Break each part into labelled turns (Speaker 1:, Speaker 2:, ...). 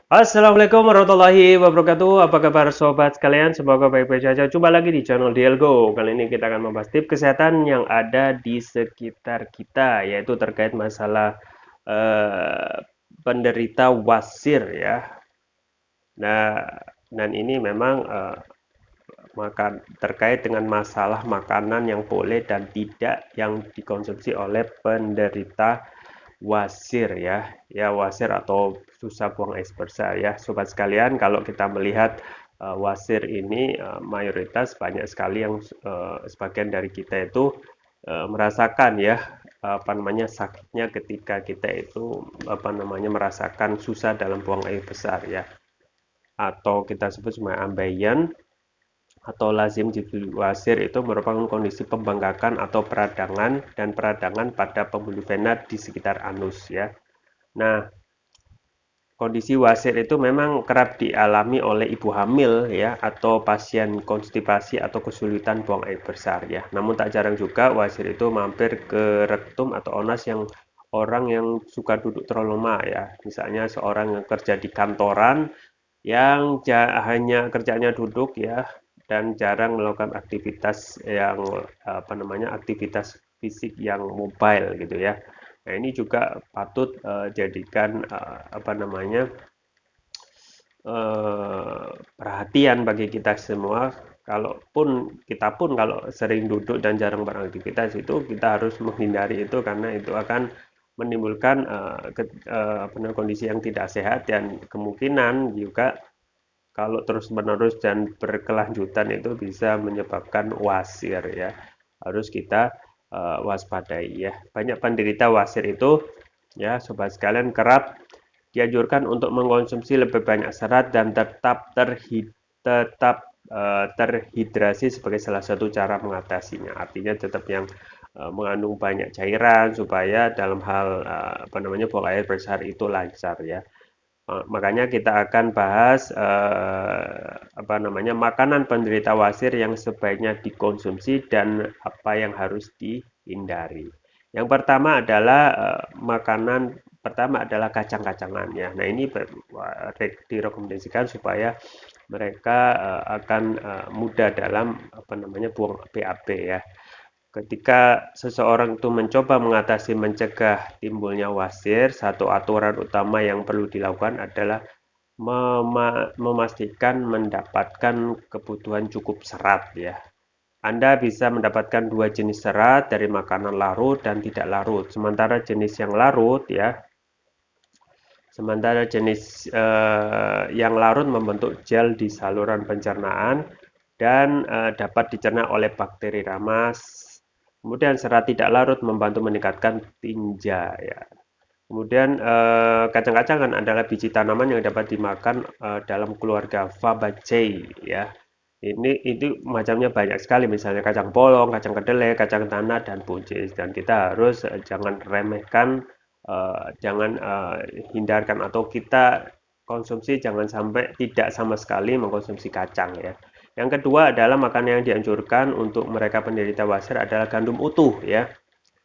Speaker 1: Assalamualaikum warahmatullahi wabarakatuh. Apa kabar sobat sekalian? Semoga baik-baik saja. Jumpa lagi di channel Dielgo. Kali ini kita akan membahas tips kesehatan yang ada di sekitar kita, yaitu terkait masalah eh, penderita wasir ya. Nah, dan ini memang terkait dengan masalah makanan yang boleh dan tidak yang dikonsumsi oleh penderita wasir ya. Ya wasir atau susah buang air besar ya. Sobat sekalian, kalau kita melihat wasir ini mayoritas banyak sekali yang sebagian dari kita itu merasakan ya apa namanya sakitnya ketika kita itu apa namanya merasakan susah dalam buang air besar ya, atau kita sebut sebagai ambeien atau lazim wasir itu merupakan kondisi pembengkakan atau peradangan dan peradangan pada pembuluh vena di sekitar anus ya. Nah, kondisi wasir itu memang kerap dialami oleh ibu hamil ya atau pasien konstipasi atau kesulitan buang air besar ya. Namun tak jarang juga wasir itu mampir ke rektum atau onas yang orang yang suka duduk terlalu lama ya. Misalnya seorang yang kerja di kantoran yang hanya kerjanya duduk ya dan jarang melakukan aktivitas yang apa namanya aktivitas fisik yang mobile gitu ya. Nah, ini juga patut jadikan apa namanya perhatian bagi kita semua. Kalaupun kita pun kalau sering duduk dan jarang beraktivitas itu kita harus menghindari itu karena itu akan menimbulkan apa kondisi yang tidak sehat dan kemungkinan juga kalau terus-menerus dan berkelanjutan itu bisa menyebabkan wasir ya. Harus kita waspadai ya. Banyak penderita wasir itu ya sobat sekalian kerap dianjurkan untuk mengkonsumsi lebih banyak serat dan tetap terhidrasi sebagai salah satu cara mengatasinya. Artinya tetap yang mengandung banyak cairan supaya dalam hal apa namanya buang air besar itu lancar ya. Makanya kita akan bahas apa namanya makanan penderita wasir yang sebaiknya dikonsumsi dan apa yang harus dihindari. Yang pertama adalah makanan pertama adalah kacang-kacangan ya. Nah ini direkomendasikan supaya mereka akan mudah dalam apa namanya buang BAB ya. Ketika seseorang itu mencoba mengatasi mencegah timbulnya wasir, satu aturan utama yang perlu dilakukan adalah memastikan mendapatkan kebutuhan cukup serat ya. Anda bisa mendapatkan dua jenis serat dari makanan larut dan tidak larut. Sementara jenis yang larut membentuk gel di saluran pencernaan dan dapat dicerna oleh bakteri ramas. Kemudian serat tidak larut membantu meningkatkan tinja ya. Kemudian kacang-kacangan adalah biji tanaman yang dapat dimakan dalam keluarga Fabaceae ya. Ini itu macamnya banyak sekali, misalnya kacang polong, kacang kedelai, kacang tanah dan buncis. Dan kita harus jangan remehkan, jangan hindarkan atau kita konsumsi jangan sampai tidak sama sekali mengkonsumsi kacang ya. Yang kedua adalah makanan yang dianjurkan untuk mereka penderita wasir adalah gandum utuh ya.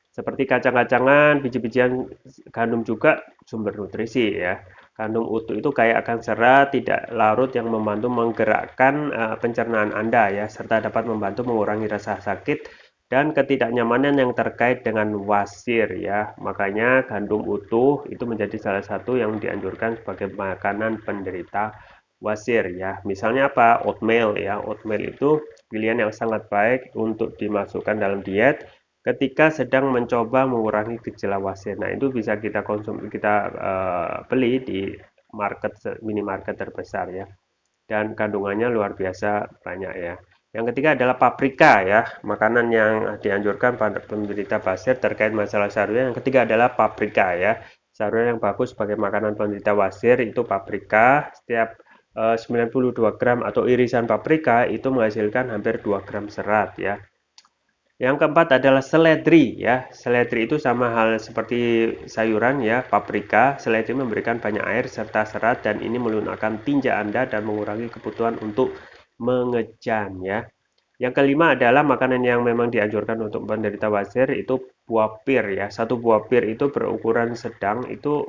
Speaker 1: Seperti kacang-kacangan, biji-bijian gandum juga sumber nutrisi ya. Gandum utuh itu kaya akan serat tidak larut yang membantu menggerakkan pencernaan Anda ya, serta dapat membantu mengurangi rasa sakit dan ketidaknyamanan yang terkait dengan wasir ya. Makanya gandum utuh itu menjadi salah satu yang dianjurkan sebagai makanan penderita wasir ya. Misalnya apa? Oatmeal ya. Oatmeal itu pilihan yang sangat baik untuk dimasukkan dalam diet ketika sedang mencoba mengurangi gejala wasir. Nah, itu bisa kita kita beli di minimarket terbesar ya. Dan kandungannya luar biasa banyak ya. Yang ketiga adalah paprika ya, makanan yang dianjurkan pada penderita wasir terkait masalah saraf. Yang ketiga adalah paprika ya. Saraf yang bagus sebagai makanan penderita wasir itu paprika. Setiap 92 gram atau irisan paprika itu menghasilkan hampir 2 gram serat ya. Yang keempat adalah seledri ya. Seledri itu sama hal seperti sayuran ya, paprika. Seledri memberikan banyak air serta serat dan ini melunakkan tinja Anda dan mengurangi kebutuhan untuk mengejan ya. Yang kelima adalah makanan yang memang dianjurkan untuk penderita wasir itu buah pir ya. Satu buah pir itu berukuran sedang itu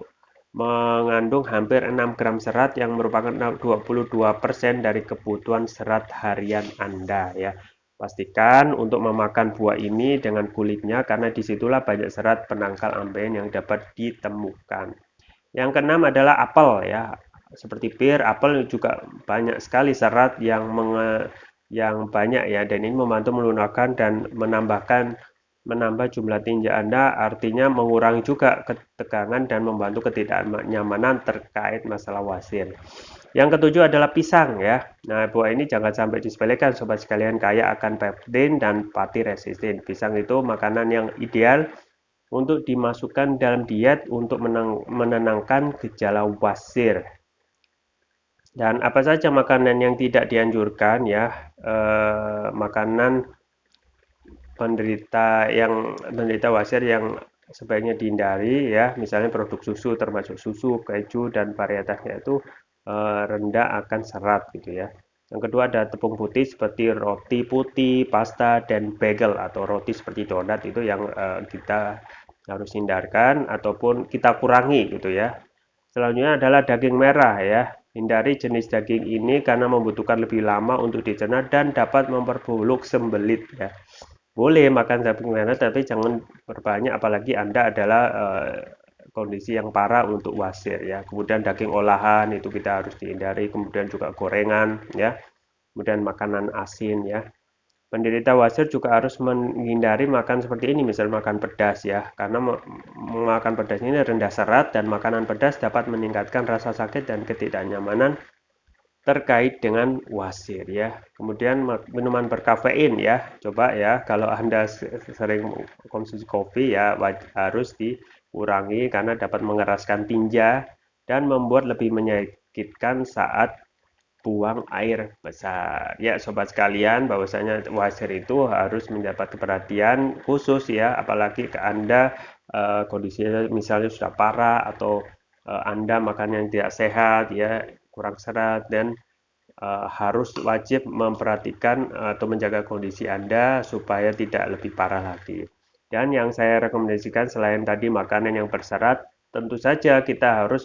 Speaker 1: mengandung hampir 6 gram serat yang merupakan 22% dari kebutuhan serat harian Anda ya. Pastikan untuk memakan buah ini dengan kulitnya karena disitulah banyak serat penangkal ambeien yang dapat ditemukan. Yang keenam adalah apel ya. Seperti pir, apel juga banyak sekali serat yang banyak ya, dan ini membantu melunakkan dan menambah jumlah tinja Anda, artinya mengurangi juga ketegangan dan membantu ketidaknyamanan terkait masalah wasir. Yang ketujuh adalah pisang ya. Nah, buah ini jangan sampai disepelekan sobat sekalian, kaya akan pektin dan pati resistin. Pisang itu makanan yang ideal untuk dimasukkan dalam diet untuk menenangkan gejala wasir. Dan apa saja makanan yang tidak dianjurkan ya? Makanan penderita wasir yang sebaiknya dihindari ya, misalnya produk susu termasuk susu, keju dan varietasnya itu rendah akan serat gitu ya. Yang kedua ada tepung putih seperti roti putih, pasta dan bagel atau roti seperti donat itu yang kita harus hindarkan ataupun kita kurangi gitu ya. Selanjutnya adalah daging merah ya. Hindari jenis daging ini karena membutuhkan lebih lama untuk dicerna dan dapat memperburuk sembelit ya. Boleh makan daging merah tapi jangan berbanyak apalagi Anda adalah kondisi yang parah untuk wasir ya. Kemudian daging olahan itu kita harus dihindari, kemudian juga gorengan ya. Kemudian makanan asin ya. Penderita wasir juga harus menghindari makan seperti ini, misal makan pedas ya, karena makan pedas ini rendah serat dan makanan pedas dapat meningkatkan rasa sakit dan ketidaknyamanan terkait dengan wasir ya. Kemudian minuman berkafein ya, coba ya kalau Anda sering konsumsi kopi ya harus dikurangi karena dapat mengeraskan tinja dan membuat lebih menyakitkan saat buang air besar. Ya, sobat sekalian, bahwasanya wasir itu harus mendapat perhatian khusus ya, apalagi ke Anda kondisinya misalnya sudah parah atau Anda makan yang tidak sehat ya, kurang serat dan harus wajib memperhatikan atau menjaga kondisi Anda supaya tidak lebih parah lagi. Dan yang saya rekomendasikan selain tadi makanan yang berserat, tentu saja kita harus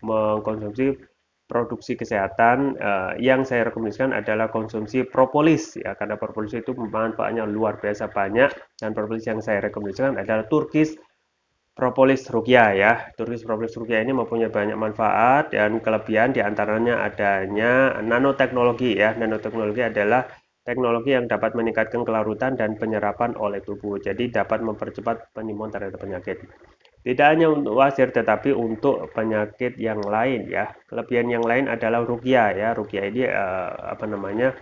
Speaker 1: mengkonsumsi produksi kesehatan yang saya rekomendasikan adalah konsumsi propolis ya, karena propolis itu manfaatnya luar biasa banyak, dan propolis yang saya rekomendasikan adalah Turkish Propolis Rukia ya. Turkish Propolis Rukia ini mempunyai banyak manfaat dan kelebihan, diantaranya adanya nanoteknologi ya. Nanoteknologi adalah teknologi yang dapat meningkatkan kelarutan dan penyerapan oleh tubuh. Jadi dapat mempercepat penyembuhan terhadap penyakit. Tidak hanya untuk wasir tetapi untuk penyakit yang lain ya. Kelebihan yang lain adalah rukia ya. Rukia ini apa namanya?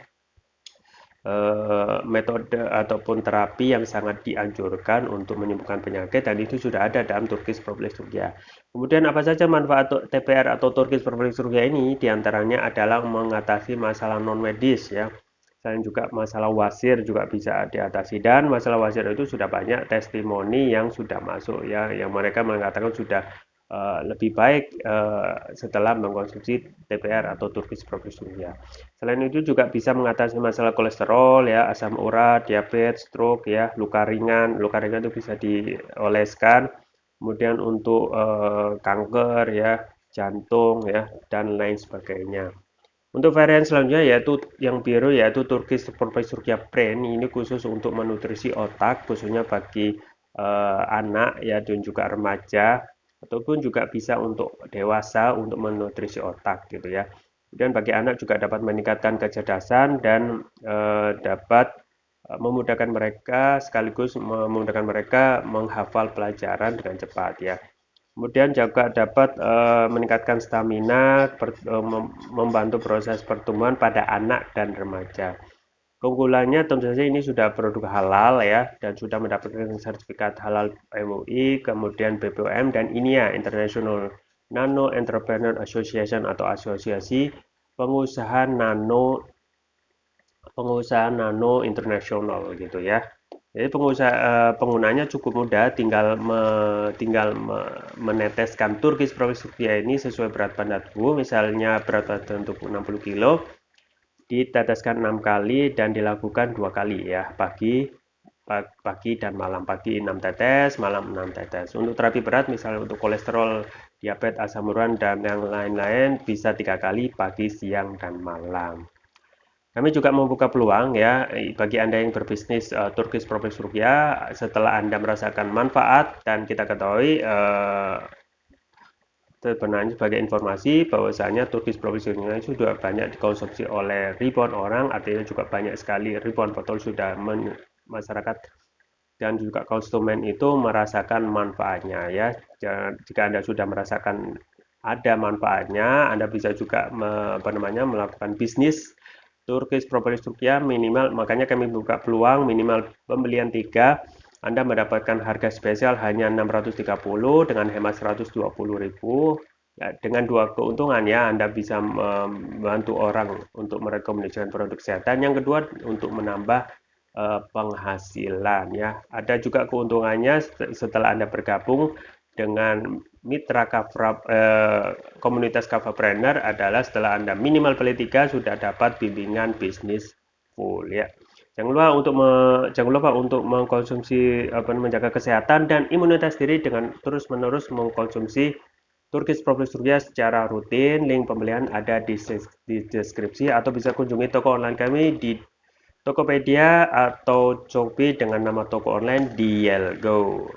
Speaker 1: Metode ataupun terapi yang sangat dianjurkan untuk menyembuhkan penyakit dan itu sudah ada dalam Turkish Propolis Rukia. Kemudian apa saja manfaat TPR atau Turkish Propolis Rukia ini? Diantaranya adalah mengatasi masalah non medis ya. Selain juga masalah wasir juga bisa diatasi, dan masalah wasir itu sudah banyak testimoni yang sudah masuk ya, yang mereka mengatakan sudah lebih baik setelah mengkonsumsi TPR atau Turkish Propolis Rukia. Selain itu juga bisa mengatasi masalah kolesterol ya, asam urat, diabetes, stroke ya, luka ringan. Luka ringan itu bisa dioleskan. Kemudian untuk kanker ya, jantung ya, dan lain sebagainya. Untuk varian selanjutnya yaitu yang biru yaitu Turkish Propolis Rukia Brain. Ini khusus untuk menutrisi otak khususnya bagi anak ya dan juga remaja, ataupun juga bisa untuk dewasa untuk menutrisi otak gitu ya. Kemudian bagi anak juga dapat meningkatkan kecerdasan dan dapat memudahkan mereka sekaligus memudahkan mereka menghafal pelajaran dengan cepat ya. Kemudian juga dapat meningkatkan stamina, membantu proses pertumbuhan pada anak dan remaja. Keunggulannya tentu saja ini sudah produk halal ya dan sudah mendapatkan sertifikat halal MUI, kemudian BPOM dan INIA International Nano Entrepreneur Association atau asosiasi pengusaha nano internasional gitu ya. Jadi penggunanya cukup mudah, tinggal meneteskan Turkish Propolis Rukia ini sesuai berat badan tubuh, misalnya berat badan tubuh 60 kg, diteteskan 6 kali dan dilakukan 2 kali ya, pagi pagi dan malam. Pagi 6 tetes, malam 6 tetes. Untuk terapi berat, misalnya untuk kolesterol, diabetes, asam urat, dan yang lain-lain, bisa 3 kali pagi, siang, dan malam. Kami juga membuka peluang ya bagi Anda yang berbisnis Turkish Profit Rupiah setelah Anda merasakan manfaat dan kita ketahui sebenarnya sebagai informasi bahwasanya Turkish Profit Rupiah sudah banyak dikonsumsi oleh ribuan orang, artinya juga banyak sekali ribuan botol sudah masyarakat dan juga konsumen itu merasakan manfaatnya ya. Jika Anda sudah merasakan ada manfaatnya, Anda bisa juga melakukan bisnis Turkish Properties Rupiah minimal, makanya kami buka peluang minimal pembelian 3, Anda mendapatkan harga spesial hanya 630 dengan hemat 120.000. Ya, dengan dua keuntungan ya, Anda bisa membantu orang untuk merekomendasikan produk kesehatan. Yang kedua, untuk menambah penghasilan ya. Ada juga keuntungannya setelah Anda bergabung dengan mitra komunitas Kavapreneur adalah setelah Anda minimal beli 3 sudah dapat bimbingan bisnis full ya. Jangan lupa untuk mengkonsumsi menjaga kesehatan dan imunitas diri dengan terus-menerus mengkonsumsi Turkish Profit Rupiah secara rutin. Link pembelian ada di deskripsi atau bisa kunjungi toko online kami di Tokopedia atau Shopee dengan nama toko online Dielgo.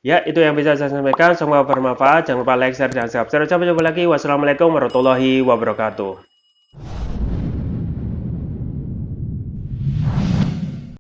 Speaker 1: Ya, itu yang bisa saya sampaikan. Semoga bermanfaat. Jangan lupa like, share, dan subscribe. Sampai jumpa lagi. Wassalamualaikum warahmatullahi wabarakatuh.